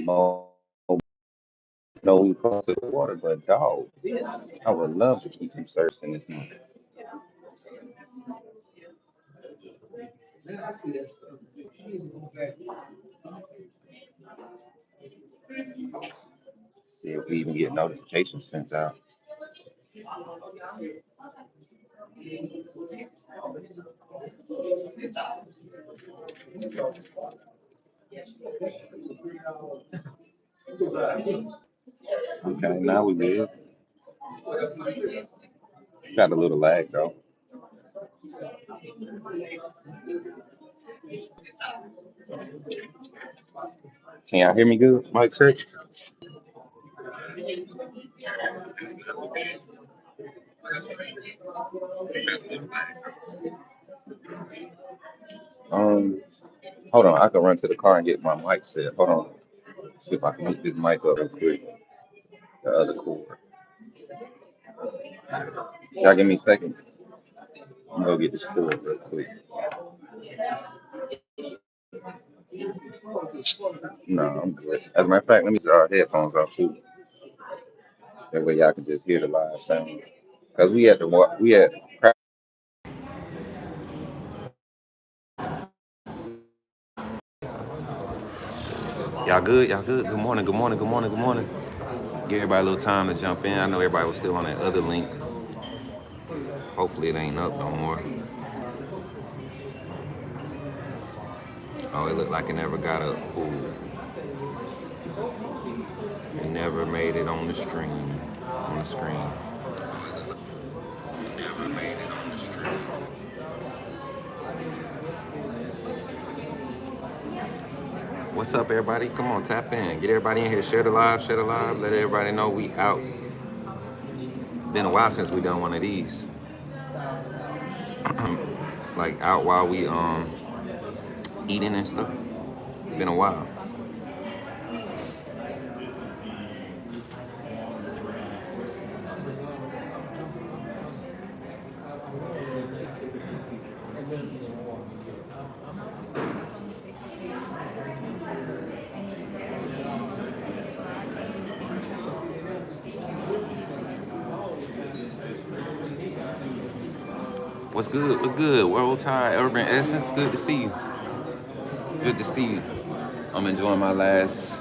more. No, we close to the water, but dog, I would love to keep some service in this month. See if we even get notifications sent out. Okay, now we good. Got a little lag though. Can y'all hear me good? Mike Church? Um, hold on, I can run to the car and get my mic set. Hold on. See if I can hook this mic up real quick. The other cord. Y'all give me a second. I'm gonna go get this cord real quick. No, I'm good. As a matter of fact, let me set our headphones off too. That way y'all can just hear the live sound. Cause we had Y'all good? Y'all good? Good morning, good morning, good morning, good morning. Give everybody a little time to jump in. I know everybody was still on that other link. Hopefully it ain't up no more. Oh, it looked like it never got up. Ooh. It never made it on the stream. On the screen. Never made it on the stream. What's up, everybody? Come on, tap in. Get everybody in here. Share the live, share the live. Let everybody know we out. Been a while since we done one of these. Like out while we eating and stuff. Been a while. What's good? What's good? World Tide, Urban Essence. Good to see you. Good to see you. I'm enjoying my last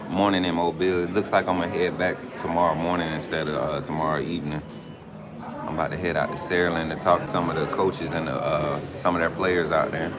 morning in Mobile. It looks like I'm gonna head back tomorrow morning instead of tomorrow evening. I'm about to head out to Saraland to talk to some of the coaches and some of their players out there.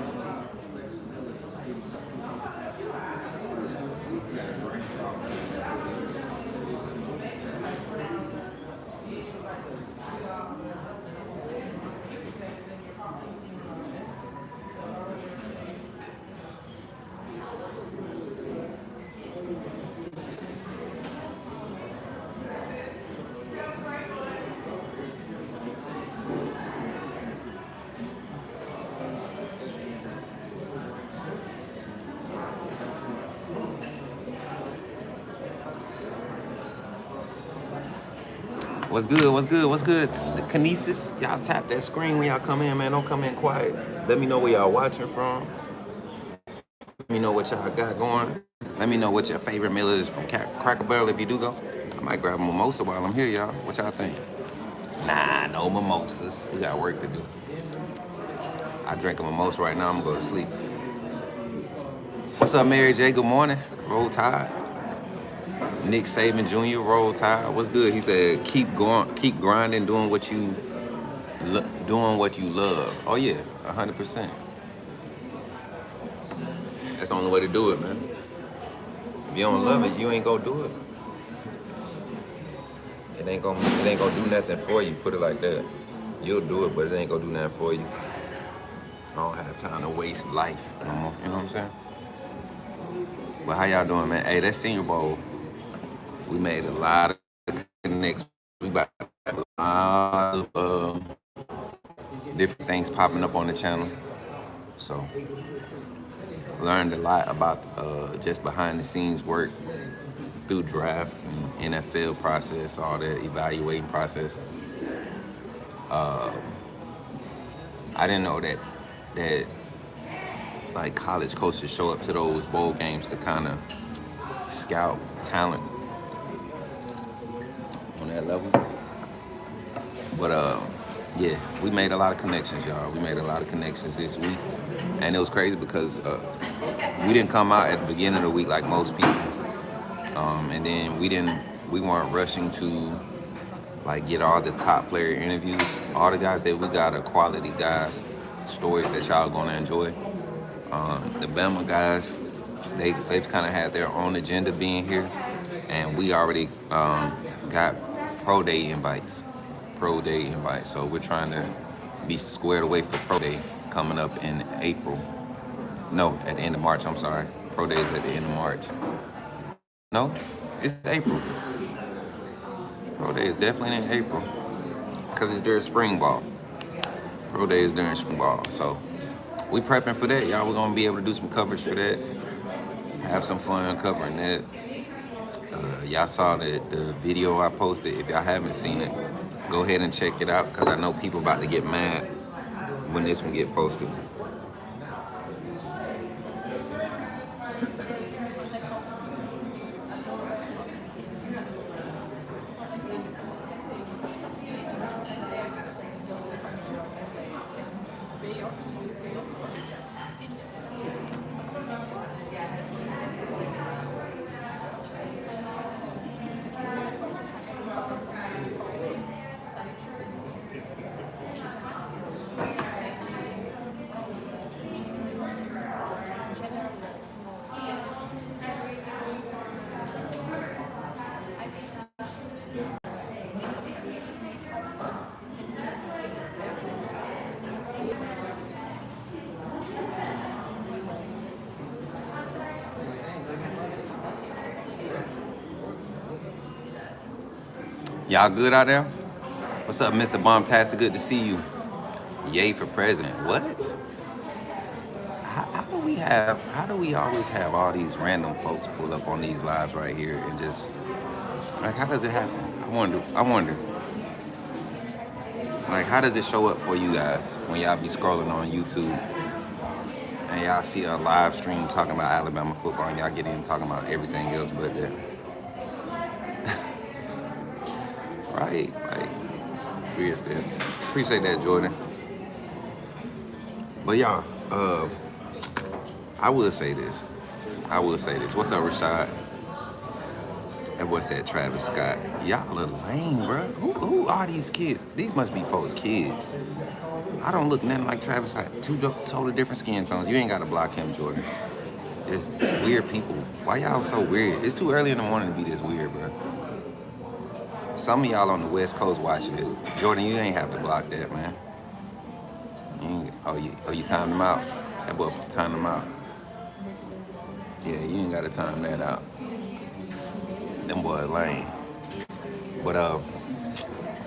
What's good? What's good? What's good? The Kinesis, y'all tap that screen when y'all come in, man. Don't come in quiet. Let me know where y'all watching from. Let me know what y'all got going. Let me know what your favorite meal is from Cracker Barrel if you do go. I might grab a mimosa while I'm here, y'all. What y'all think? Nah, no mimosas. We got work to do. I drink a mimosa right now. I'm gonna go to sleep. What's up, Mary J? Good morning. Roll Tide. Nick Saban Jr. Roll Tide. What's good? He said, keep going, keep grinding, doing what you love. Oh yeah, 100%. That's the only way to do it, man. If you don't love it, you ain't gonna do it. It ain't gonna do nothing for you. Put it like that. You'll do it, but it ain't gonna do nothing for you. I don't have time to waste life no more. You know what I'm saying? But how y'all doing, man? Hey, that Senior Bowl, we made a lot of connections. We about to have a lot of different things popping up on the channel. So, learned a lot about just behind the scenes work through draft and NFL process, all that evaluating process. I didn't know that like college coaches show up to those bowl games to kind of scout talent on that level. But yeah, we made a lot of connections, y'all. We made a lot of connections this week, and it was crazy because we didn't come out at the beginning of the week like most people, and then we weren't rushing to like get all the top player interviews. All the guys that we got are quality guys, stories that y'all gonna enjoy. The Bama guys, they've kind of had their own agenda being here, and we already got pro day invites. So we're trying to be squared away for pro day coming up in April. No, at the end of March. I'm sorry. Pro day is at the end of March. No, it's April. Pro day is definitely in April because it's during spring ball. Pro day is during spring ball, so we prepping for that, y'all. We're gonna be able to do some coverage for that. Have some fun covering that. Y'all saw the video I posted. If y'all haven't seen it, go ahead and check it out because I know people about to get mad when this one get posted. Y'all good out there? What's up, Mr. Bombtastic? Good to see you. Yay for president. What? How do we always have all these random folks pull up on these lives right here and just, like, how does it happen? I wonder. Like, how does it show up for you guys when y'all be scrolling on YouTube and y'all see a live stream talking about Alabama football and y'all get in talking about everything else but that? Right. Weird stuff. Appreciate that, Jordan. But y'all, I will say this. What's up, Rashad? That boy said Travis Scott. Y'all are lame, bro. Who are these kids? These must be folks' kids. I don't look nothing like Travis Scott. Two totally different skin tones. You ain't got to block him, Jordan. It's weird people. Why y'all so weird? It's too early in the morning to be this weird, bro. Some of y'all on the West Coast watching this. Jordan, you ain't have to block that, man. You timed him out? That boy timed him out. Yeah, you ain't got to time that out. Them boys lame. But,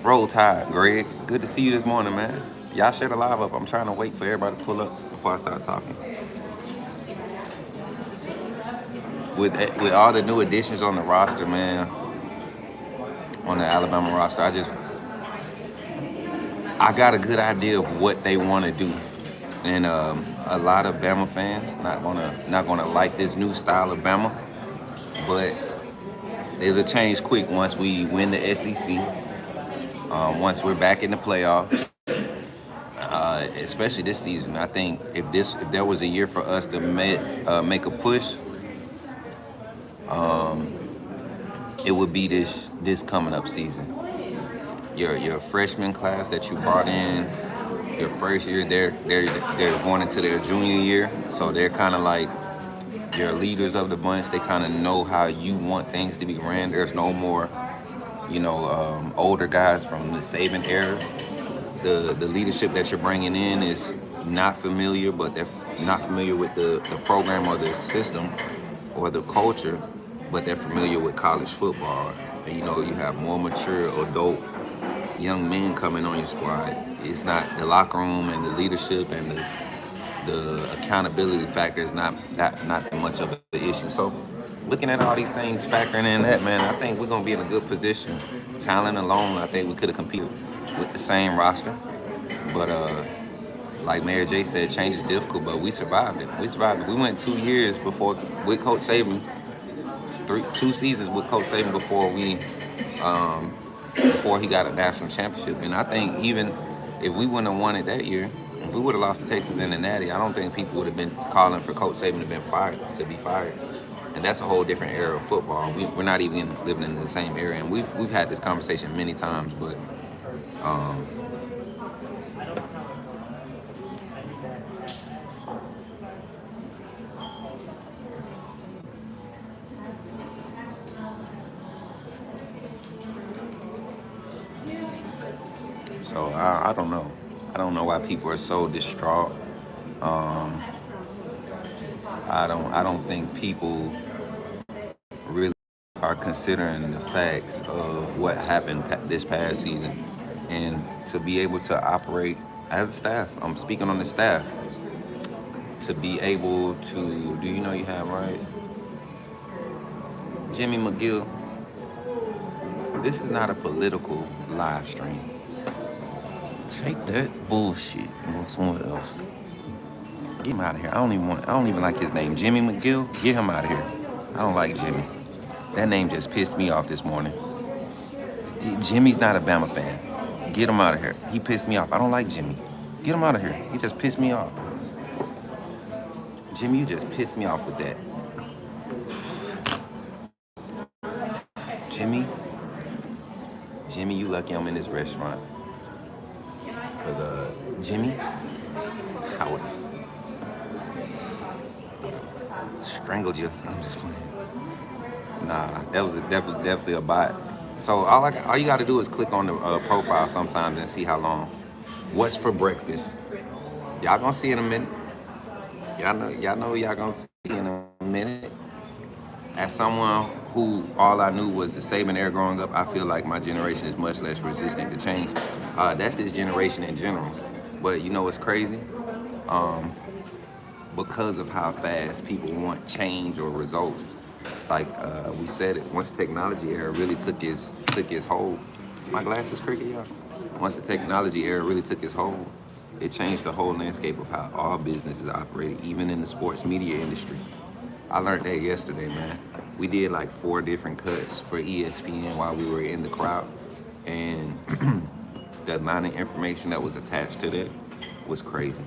roll tide, Greg. Good to see you this morning, man. Y'all share the live up. I'm trying to wait for everybody to pull up before I start talking. With all the new additions on the roster, man, on the Alabama roster, I got a good idea of what they want to do. And a lot of Bama fans not gonna like this new style of Bama, but it'll change quick once we win the SEC. Once we're back in the playoffs, especially this season. I think if there was a year for us to make a push, it would be this coming up season. Your freshman class that you brought in your first year, they're going into their junior year, so they're kind of like your leaders of the bunch. They kind of know how you want things to be ran. There's no more, older guys from the Saban era. The leadership that you're bringing in is not familiar, but they're not familiar with the program or the system or the culture, but they're familiar with college football. And you have more mature adult young men coming on your squad. It's not the locker room and the leadership and the accountability factor is not that much of an issue. So looking at all these things, factoring in that, man, I think we're gonna be in a good position. Talent alone, I think we could have competed with the same roster. But like Mayor J said, change is difficult, but we survived it. We went 2 years with Coach Saban 2 seasons with Coach Saban before he got a national championship. And I think even if we wouldn't have won it that year, if we would have lost to Texas in the Natty, I don't think people would have been calling for Coach Saban to be fired. And that's a whole different era of football. We're not even living in the same era, and we've had this conversation many times. But so I don't know. I don't know why people are so distraught. I don't think people really are considering the facts of what happened this past season, and to be able to operate as a staff. I'm speaking on the staff. To be able to, do you know you have rights? Jimmy McGill, this is not a political live stream. Take that bullshit and go somewhere else. Get him out of here. I don't even like his name. Jimmy McGill, get him out of here. I don't like Jimmy. That name just pissed me off this morning. Jimmy's not a Bama fan. Get him out of here. He pissed me off. I don't like Jimmy. Get him out of here. He just pissed me off. Jimmy, you just pissed me off with that. Jimmy, you lucky I'm in this restaurant. Because, Jimmy, I would strangled you. I'm just playing. Nah, that was definitely a bot. So all you got to do is click on the profile sometimes and see how long. What's for breakfast? Y'all gonna see in a minute. Y'all know y'all gonna see in a minute. As someone who all I knew was the Saban era growing up, I feel like my generation is much less resistant to change. That's this generation in general. But you know what's crazy? Because of how fast people want change or results. Like we said it, once the technology era really took its hold. My glasses crooked, y'all. Once the technology era really took its hold, it changed the whole landscape of how all businesses operated, even in the sports media industry. I learned that yesterday, man. We did like 4 different cuts for ESPN while we were in the crowd, and the amount of information that was attached to that was crazy.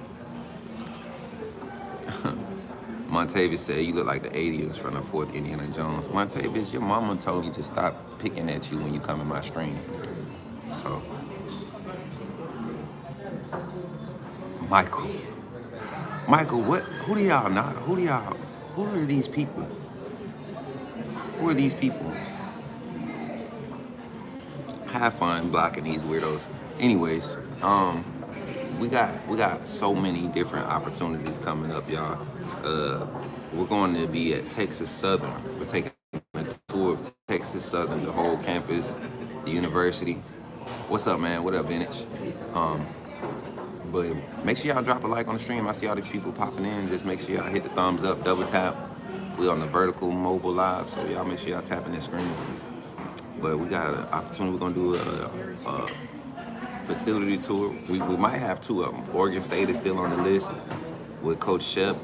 Montavious said, you look like the aliens from the 4th Indiana Jones. Montavious, your mama told me to stop picking at you when you come in my stream. So, Michael, who do y'all not? Who are these people? Who are these people? Have fun blocking these weirdos. Anyways, we got so many different opportunities coming up, y'all. We're going to be at Texas Southern. We're taking a tour of Texas Southern, the whole campus, the university. What's up, man? What up, Vintage? But make sure y'all drop a like on the stream. I see all these people popping in. Just make sure y'all hit the thumbs up, double tap. We on the vertical mobile live, so y'all make sure y'all tapping that screen. But we got an opportunity. We're gonna do a facility tour. We might have 2 of them. Oregon State is still on the list with Coach Shep.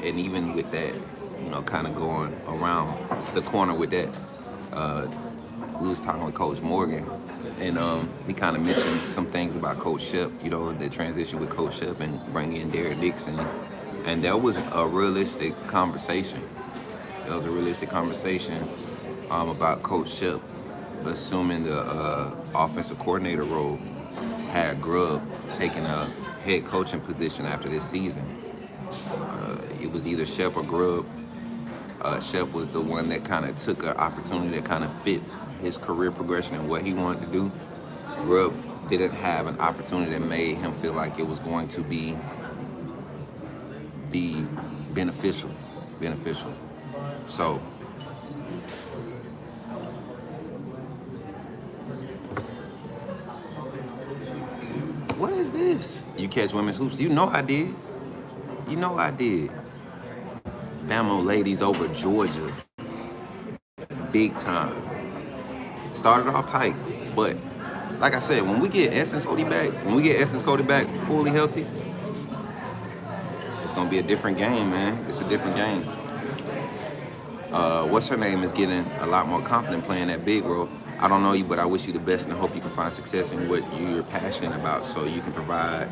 And even with that, you know, kind of going around the corner with that, we was talking with Coach Morgan, and he kind of mentioned some things about Coach Shep, you know, the transition with Coach Shep and bringing in Derek Dixon. And that was a realistic conversation. That was a realistic conversation about Coach Shep assuming the offensive coordinator role, had Grubb taking a head coaching position after this season. It was either Shep or Grubb. Shep was the one that kind of took an opportunity that kind of fit his career progression and what he wanted to do. Grubb didn't have an opportunity that made him feel like it was going to be beneficial. So what is this? You catch women's hoops? You know I did. Bama ladies over Georgia. Big time. Started off tight, but like I said, when we get Essence Cody back fully healthy, it's gonna be a different game, man. It's a different game. What's her name is getting a lot more confident playing that big role. I don't know you, but I wish you the best and I hope you can find success in what you're passionate about so you can provide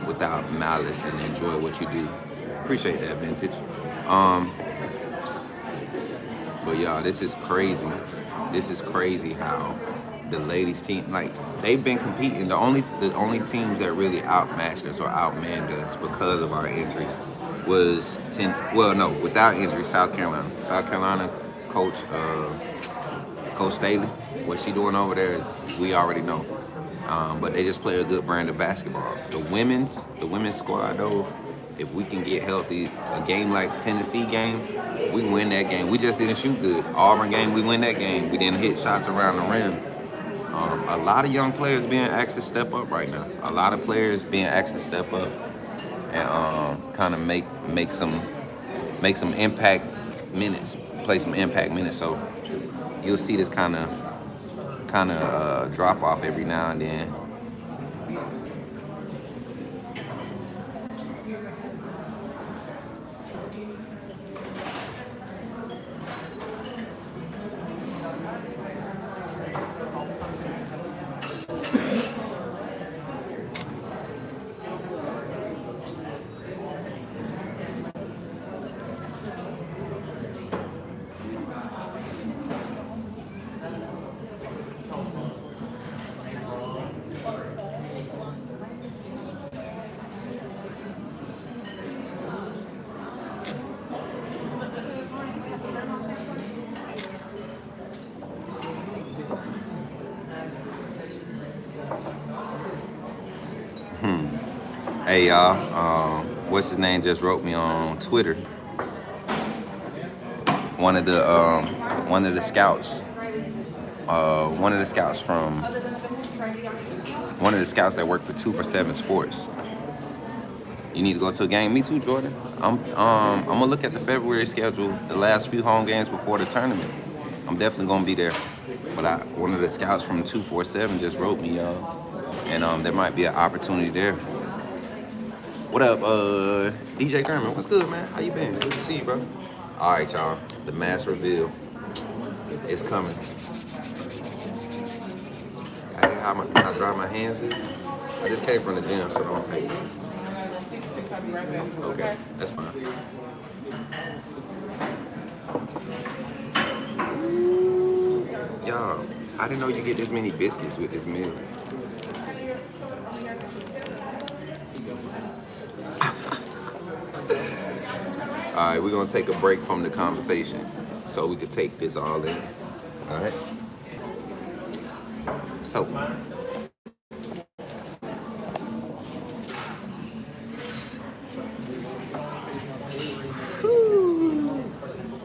without malice and enjoy what you do. Appreciate that, Vintage. But y'all, this is crazy. This is crazy how the ladies team, like, they've been competing. The only teams that really outmatched us or outmanned us because of our injuries was without injuries, South Carolina. South Carolina coach Staley, what she doing over there is we already know. But they just play a good brand of basketball. The women's squad though, if we can get healthy, a game like Tennessee game, we win that game. We just didn't shoot good. Auburn game, we win that game. We didn't hit shots around the rim. A lot of young players being asked to step up right now. A lot of players being asked to step up and kind of make some impact minutes, play some impact minutes. So you'll see this kind of drop off every now and then. Hey y'all, what's his name just wrote me on Twitter. One of the scouts that work for 247 Sports. You need to go to a game. Me too, Jordan. I'm gonna look at the February schedule, the last few home games before the tournament. I'm definitely gonna be there. But one of the scouts from 247 just wrote me, y'all, and there might be an opportunity there. What up, DJ German? What's good, man? How you been? Good to see you, bro. All right, y'all. The mass reveal is coming. How dry my hands is? I just came from the gym, so don't hate. Okay, that's fine. Y'all, I didn't know you get this many biscuits with this meal. All right, we're gonna take a break from the conversation so we could take this all in. All right. So,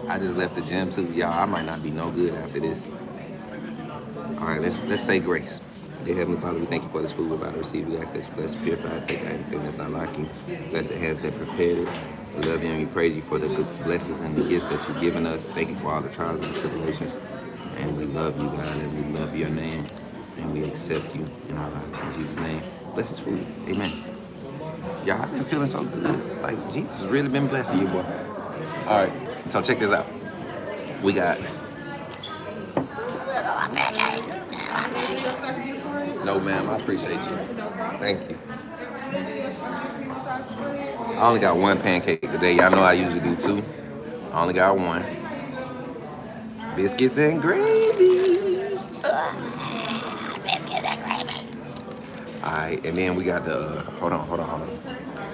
I just left the gym too, y'all. I might not be no good after this. All right, let's say grace. Dear Heavenly Father, we thank you for this food we're about to receive. We ask that you bless, purify, take anything that's not like you. Bless the hands that prepared it. We love you and we praise you for the good blessings and the gifts that you've given us. Thank you for all the trials and tribulations. And we love you, God, and we love your name. And we accept you in our lives. In Jesus' name, bless this food. Amen. Y'all, I've been feeling so good. Like, Jesus has really been blessing you, boy. All right, so check this out. We got... No, ma'am, I appreciate you. Thank you. I only got one pancake today. Y'all know I usually do two. I only got one. Biscuits and gravy. Biscuits and gravy. All right, and then we got the, hold on.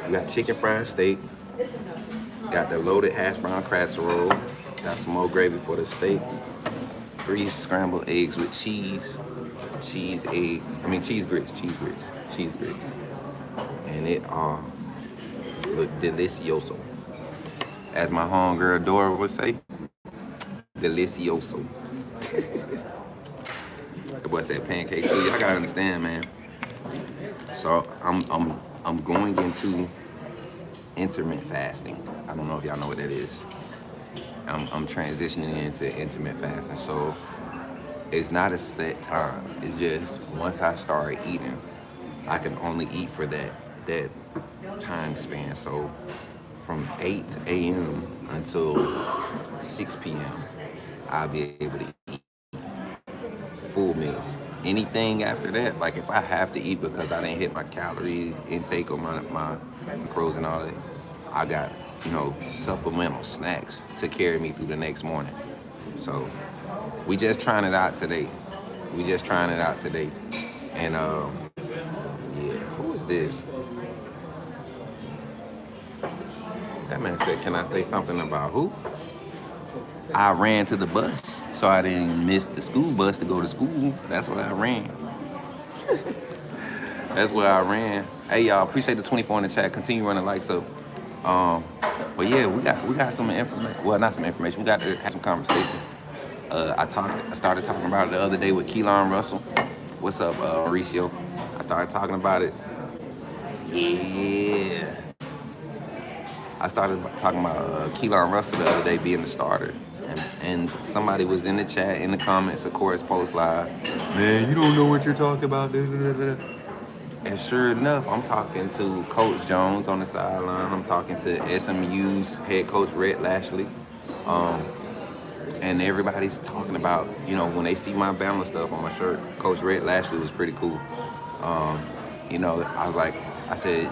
We got chicken fried steak. Got the loaded hash brown casserole. Got some more gravy for the steak. 3 scrambled eggs with cheese. Cheese grits. And it look delicioso. As my homegirl Dora would say, delicioso. The boy said pancakes too. Y'all gotta understand, man. So I'm going into intermittent fasting. I don't know if y'all know what that is. I'm transitioning into intermittent fasting. So it's not a set time. It's just once I start eating, I can only eat for that time span. So from 8 a.m. until 6 p.m., I'll be able to eat full meals. Anything after that, like if I have to eat because I didn't hit my calorie intake or my macros and all that, I got, supplemental snacks to carry me through the next morning. So we just trying it out today. And yeah, who is this? That man said, can I say something about who? I ran to the bus so I didn't miss the school bus to go to school. That's what I ran. That's where I ran. Hey y'all, appreciate the 24 in the chat. Continue running likes up. But yeah, we got some information. Well, not some information. We got to have some conversations. I started talking about it the other day with Keelan Russell. What's up, Mauricio? I started talking about it. Yeah. I started talking about Keelan Russell the other day being the starter. And somebody was in the chat, in the comments, of course, post live. Man, you don't know what you're talking about. And sure enough, I'm talking to Coach Jones on the sideline. I'm talking to SMU's head coach, Rhett Lashley. And everybody's talking about, when they see my Bama stuff on my shirt, Coach Rhett Lashley was pretty cool. I said,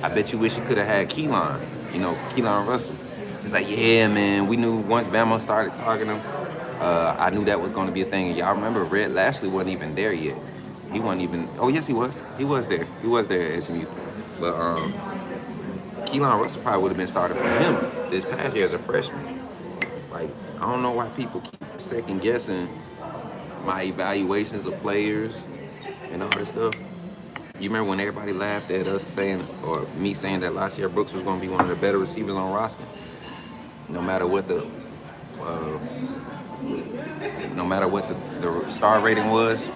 I bet you wish you could have had Keelan, Keelan Russell. He's like, yeah, man, we knew once Bama started targeting him, I knew that was going to be a thing. And y'all remember, Rhett Lashley wasn't even there yet. He wasn't even, oh, yes, he was. He was there at SMU. But Keelan Russell probably would have been started for him this past year as a freshman. Like, I don't know why people keep second guessing my evaluations of players and all this stuff. You remember when everybody laughed at us saying, or me saying that last year Brooks was going to be one of the better receivers on roster? No matter what the star rating was.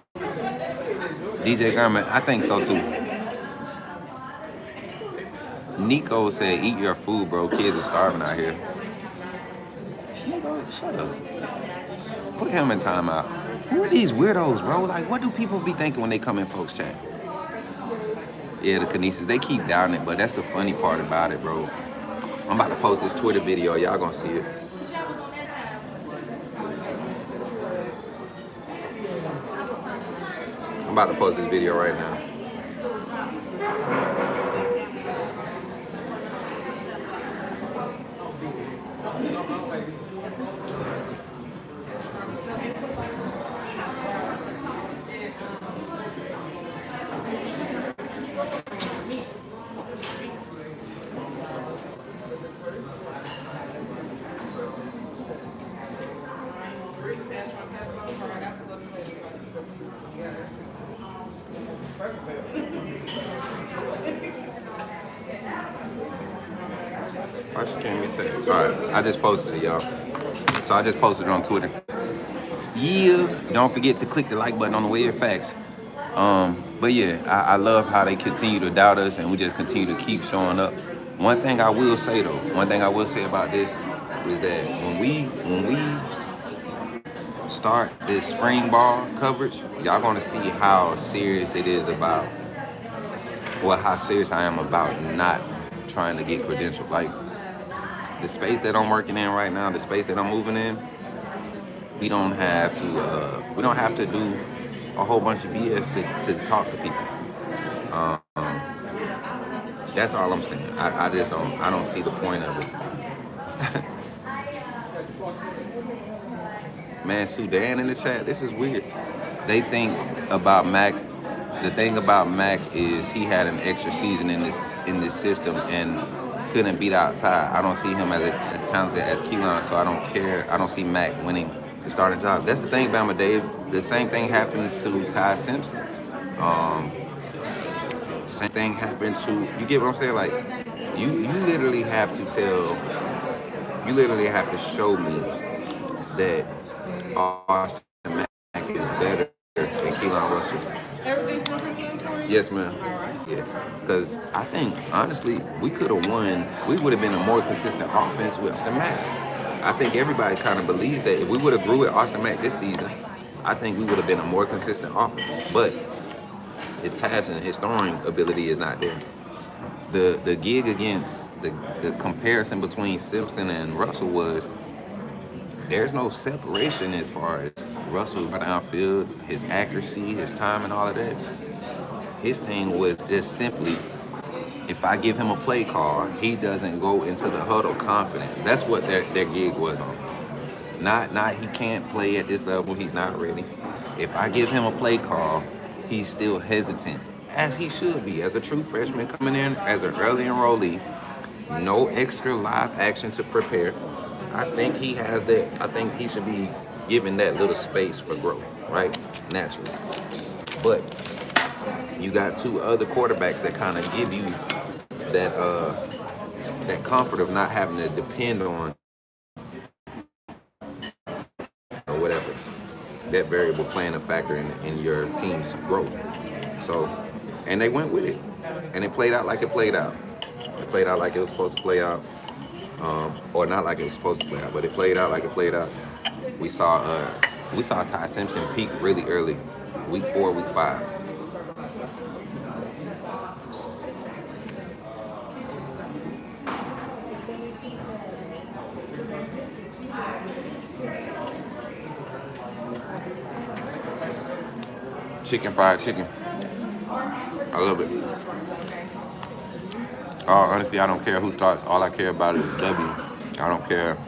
DJ Garment, I think so too. Nico said, eat your food, bro. Kids are starving out here. Nico, shut up. Put him in timeout. Who are these weirdos, bro? Like, what do people be thinking when they come in folks' chat? Yeah, the Kinesis, they keep doubting it, but that's the funny part about it, bro. I'm about to post this Twitter video. Y'all gonna see it. I'm about to post this video right now. Why she can't be tagged? All right, I just posted it, y'all. So I just posted it on Twitter. Yeah, don't forget to click the like button on the way of facts. But yeah, I love how they continue to doubt us and we just continue to keep showing up. One thing I will say about this is that when we start this spring ball coverage, y'all gonna see how serious it is about, how serious I am about not trying to get credentialed. Like, the space that I'm working in right now, the space that I'm moving in, we don't have to do a whole bunch of BS to talk to people. That's all I'm saying. I don't see the point of it. Man, Sudan in the chat, this is weird. They think about Mac. The thing about Mac is he had an extra season in this system and couldn't beat out Ty. I don't see him as talented as Keelan, so I don't care. I don't see Mac winning the starting job. That's the thing, Bama Dave. The same thing happened to Ty Simpson. Same thing happened to, you get what I'm saying? Like, you literally have to show me that Austin Mack is better than Keelan Russell. Everything's looking good for you? Yes, ma'am. All right. Yeah, because I think, honestly, we could have won. We would have been a more consistent offense with Austin Mack. I think everybody kind of believes that if we would have grew with Austin Mack this season, I think we would have been a more consistent offense. But his passing, his throwing ability is not there. The gig against the comparison between Simpson and Russell was there's no separation as far as Russell downfield, his accuracy, his time, and all of that. His thing was just simply, if I give him a play call, he doesn't go into the huddle confident. That's what their gig was on. Not he can't play at this level, he's not ready. If I give him a play call, he's still hesitant, as he should be, as a true freshman coming in as an early enrollee, no extra live action to prepare. I think he has that. I think he should be given that little space for growth, right? Naturally. But you got two other quarterbacks that kind of give you that comfort of not having to depend on or whatever. That variable playing a factor in your team's growth. So, and they went with it. And it played out like it played out. It played out like it was supposed to play out. Or not like it was supposed to play out, but it played out like it played out. We saw Ty Simpson peak really early, week 4, week 5. Fried chicken. I love it. Honestly, I don't care who starts. All I care about is W. I don't care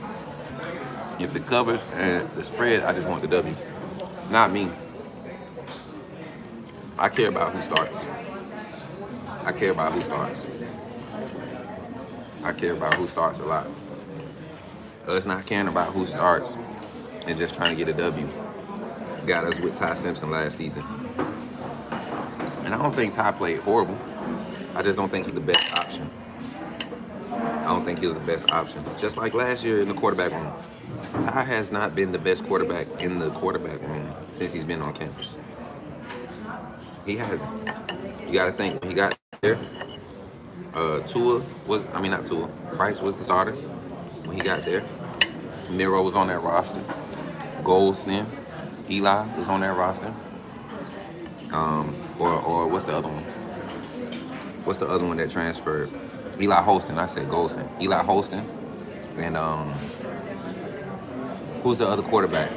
if it covers and the spread. I just want the W. Not me. I care about who starts. I care about who starts. I care about who starts a lot. Us not caring about who starts and just trying to get a W got us with Ty Simpson last season. And I don't think Ty played horrible. I just don't think he's the best option. I don't think he was the best option. Just like last year in the quarterback room. Ty has not been the best quarterback in the quarterback room since he's been on campus. He hasn't. You got to think, when he got there, Price was the starter when he got there. Miro was on that roster. Goldston, Eli was on that roster. Or what's the other one? What's the other one that transferred? Eli Holston. I said Goldston. Eli Holston. And who's the other quarterback?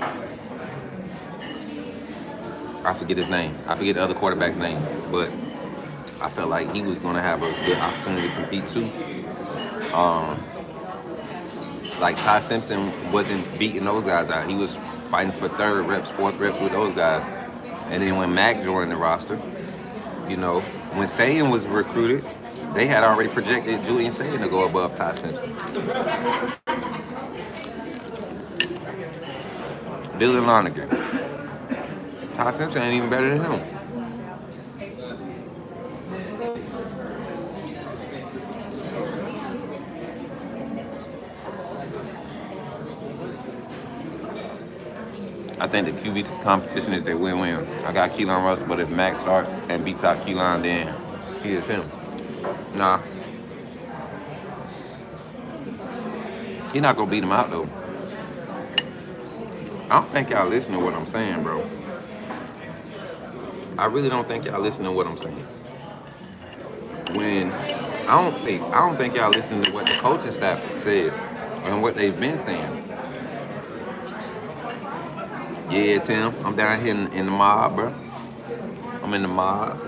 I forget his name. I forget the other quarterback's name. But I felt like he was going to have a good opportunity to compete too. Like Ty Simpson wasn't beating those guys out. He was fighting for 3rd reps, 4th reps with those guys. And then when Mac joined the roster, you know, when Sayan was recruited, they had already projected Julian Sayan to go above Ty Simpson. Dylan Lonergan. Ty Simpson ain't even better than him. I think the QB competition is a win-win. I got Keelan Russell, but if Max starts and beats out Keelan, then he is him. Nah. He's not going to beat him out, though. I don't think y'all listen to what I'm saying, bro. I really don't think y'all listen to what I'm saying. I don't think y'all listen to what the coaching staff said and what they've been saying. Yeah, Tim, I'm down here in the mob, bro. I'm in the mob.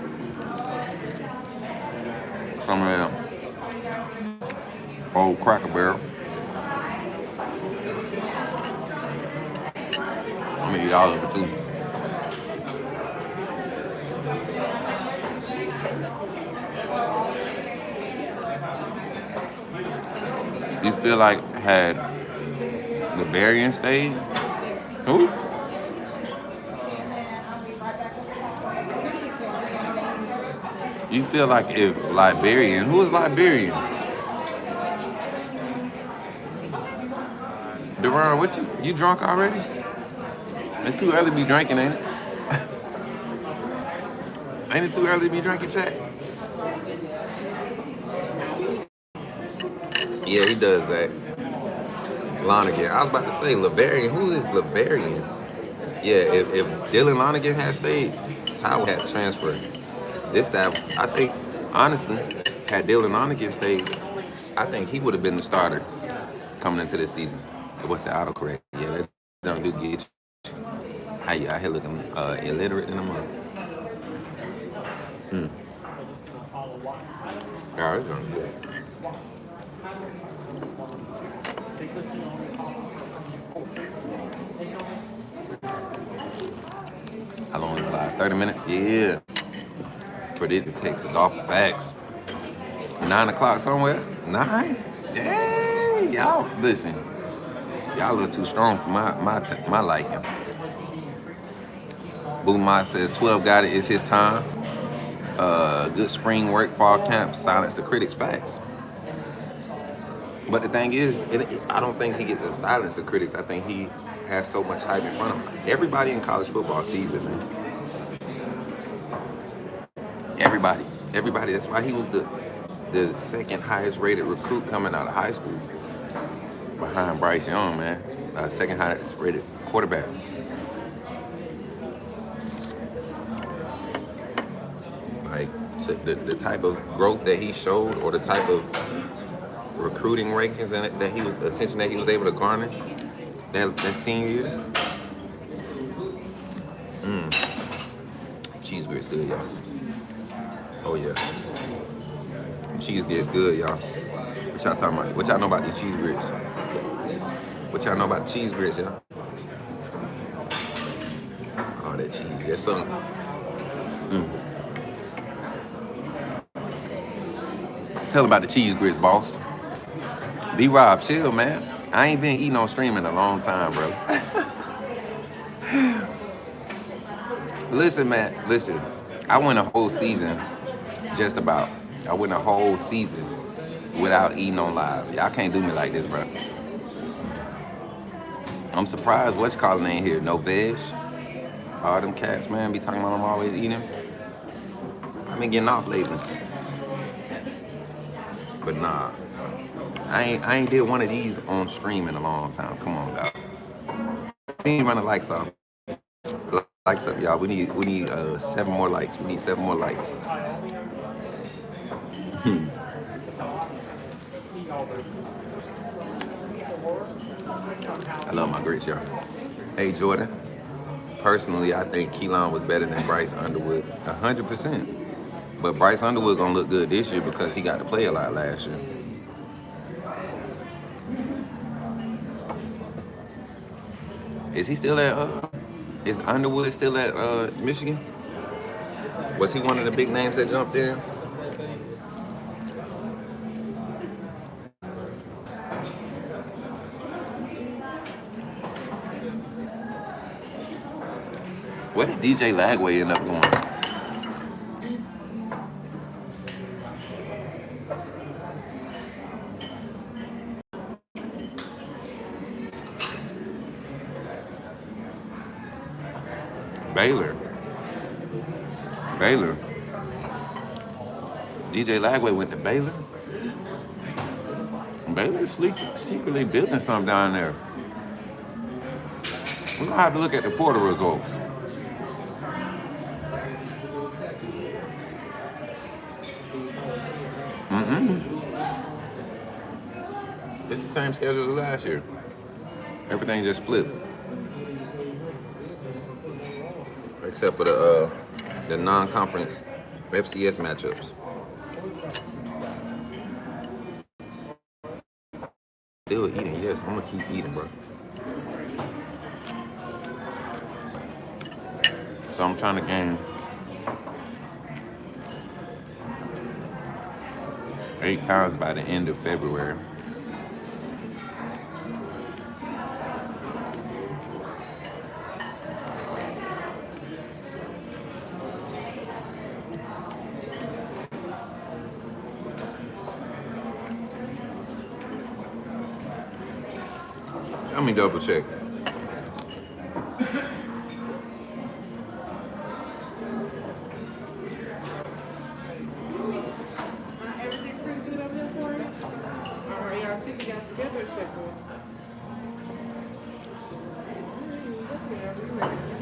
Some of that old Cracker Barrel. I'm gonna eat all of it too. You feel like had Liberian stayed? Who? You feel like if Liberian, who is Liberian? Deron, what you drunk already? It's too early to be drinking, ain't it? Ain't it too early to be drinking, chat? Yeah, he does that. Lonergan. I was about to say Liberian. Who is Liberian? Yeah, if Dylan Lonergan had stayed, Ty would have transferred. This staff, I think, honestly, had Dylan Lonergan stayed, I think he would have been the starter coming into this season. What's the autocorrect? Yeah, don't do get you. How you out here looking illiterate in a month? Yeah, it's gonna be good. How long is it live? 30 minutes? Yeah. Predicted Texas off facts. 9 o'clock somewhere? 9? Dang, y'all, listen. Y'all a little too strong for my liking. Boomai says 12 got it, it's his time. Good spring work, fall camp, silence the critics, facts. But the thing is, I don't think he gets to silence the critics. I think he has so much hype in front of him. Everybody in college football sees it, man. Everybody. That's why he was the second highest rated recruit coming out of high school, behind Bryce Young, man. Second highest rated quarterback. Like the type of growth that he showed, or the type of recruiting rankings and that he was attention that he was able to garner that senior year. Cheese grits good, y'all. Oh yeah. Cheese grits good, y'all. What y'all talking about? What y'all know about these cheese grits? What y'all know about the cheese grits, y'all? Oh, that cheese. Yes, sir. Tell about the cheese grits, boss. B-Rob, chill, man. I ain't been eating on stream in a long time, bro. Listen, man. Listen. I went a whole season, just about. I went a whole season without eating on live. Y'all can't do me like this, bro. I'm surprised what's calling in here. No veg. All them cats, man, be talking about I'm always eating. I've been getting off lately. But nah. I ain't did one of these on stream in a long time. Come on, dog. We ain't run the likes off. Likes up, y'all. We need 7 more likes. We need 7 more likes. I love my grits, y'all. Hey, Jordan. Personally, I think Keelan was better than Bryce Underwood, 100%. But Bryce Underwood gonna look good this year because he got to play a lot last year. Is he still at, is Underwood still at Michigan? Was he one of the big names that jumped in? Where did DJ Lagway end up going? Baylor. DJ Lagway went to Baylor. Baylor's secretly building something down there. We're gonna have to look at the portal results. It's the same schedule as last year. Everything just flipped. Except for the non-conference FCS matchups. Still eating, yes. I'm gonna keep eating, bro. So I'm trying to gain 8 pounds by the end of February. Let me double check. Everything's pretty good up here for you? All right, y'all two got together a second.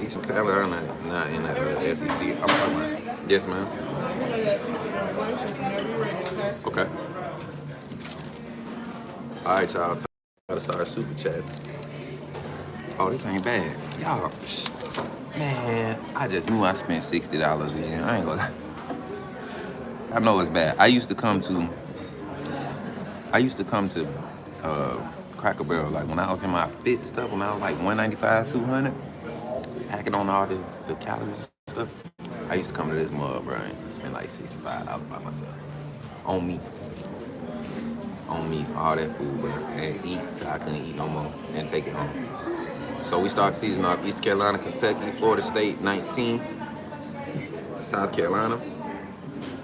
East Carolina not in the SEC. I'm talking about. Yes, ma'am. You know that 2 feet on the lunch, just whenever you're ready, okay? Okay. All right, y'all. Gotta start super chat. Oh, this ain't bad. Y'all, man, I just knew I spent $60 again. I ain't gonna lie. I know it's bad. I used to come to Cracker Barrel, like when I was in my fit stuff, when I was like 195, 200, packing on all the calories and stuff. I used to come to this mug, bro, and spend like $65 by myself. On me, all that food, bro, and eat till I couldn't eat no more and take it home. So we start the season off East Carolina, Kentucky, Florida State 19, South Carolina.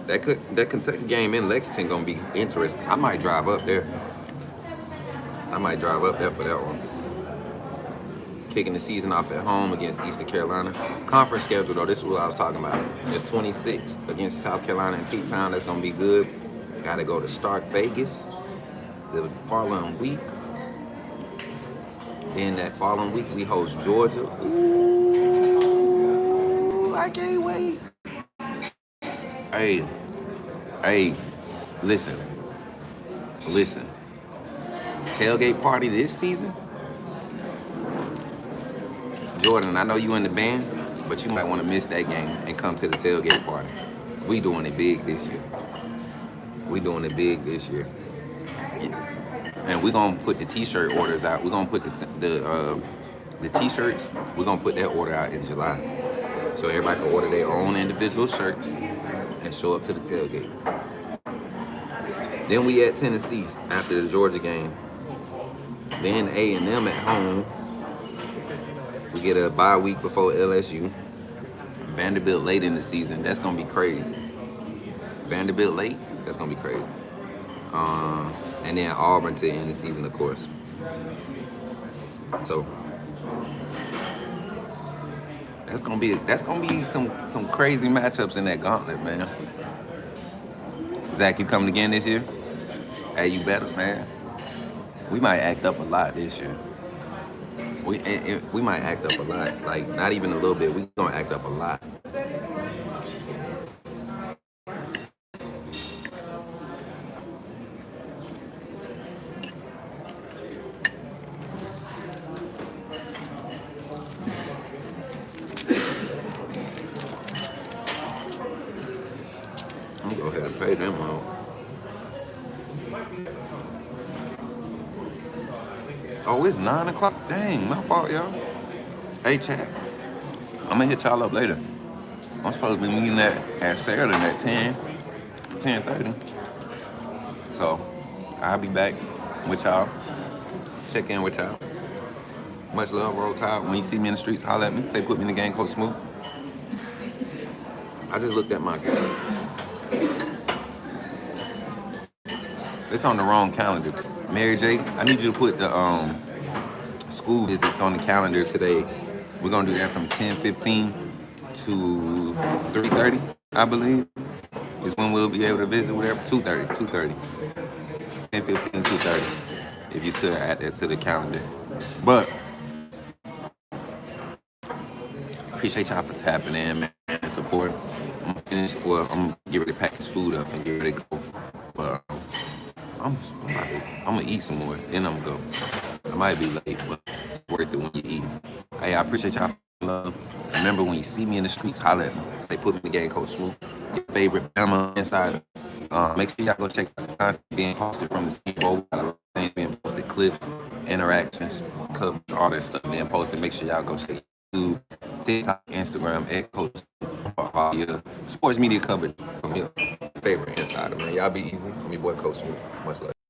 That Kentucky game in Lexington gonna be interesting. I might drive up there. For that one. Kicking the season off at home against Eastern Carolina. Conference schedule though, this is what I was talking about. The 26th against South Carolina and T-Town, that's gonna be good. Gotta go to Stark Vegas the following week. Then that following week we host Georgia. Ooh, I can't wait. Hey, listen. Tailgate party this season? Jordan, I know you in the band, but you might want to miss that game and come to the tailgate party. We doing it big this year. And we're going to put the t-shirt orders out. We're going to put the t-shirts, we're going to put that order out in July. So everybody can order their own individual shirts and show up to the tailgate. Then we at Tennessee after the Georgia game. Then A&M at home. We get a bye week before LSU. Vanderbilt late in the season. That's going to be crazy. Vanderbilt late? That's going to be crazy. And then Auburn to end the season, of course. So that's gonna be some crazy matchups in that gauntlet, man. Zach, you coming again this year? Hey, you better, man. We might act up a lot this year. We might act up a lot, like not even a little bit. We gonna act up a lot. I'm gonna go ahead and pay them out. Oh, it's 9 o'clock? Dang, my fault, y'all. Hey, chat. I'm gonna hit y'all up later. I'm supposed to be meeting at Sheridan at 10:30. So, I'll be back with y'all. Check in with y'all. Much love, Roll Tide. When you see me in the streets, holler at me. Say, put me in the game, Coach Smook. I just looked at my calendar. It's on the wrong calendar. Mary J, I need you to put the school visits on the calendar today. We're gonna do that from 10:15 to 3:30, I believe, is when we'll be able to visit, whatever. 2:30. 10:15, 2:30. If you could add that to the calendar. But appreciate y'all for tapping in, man, and support. I'm gonna get ready to pack this food up and get ready to go. But I'm gonna eat some more, then I'm gonna go. I might be late, but worth it when you eat. Hey, I appreciate y'all for love. Remember, when you see me in the streets, holler at me. Say, put me in the game, Coach Smook. Your favorite Bama insider. Make sure y'all go check out the content being posted from the Senior Bowl. Being posted, clips, interactions, coverage, all that stuff being posted. Make sure y'all go check YouTube, TikTok, Instagram, at Coach for all your sports media coverage from your favorite insider, man. Y'all be easy. I'm your boy, Coach Smook. Much love.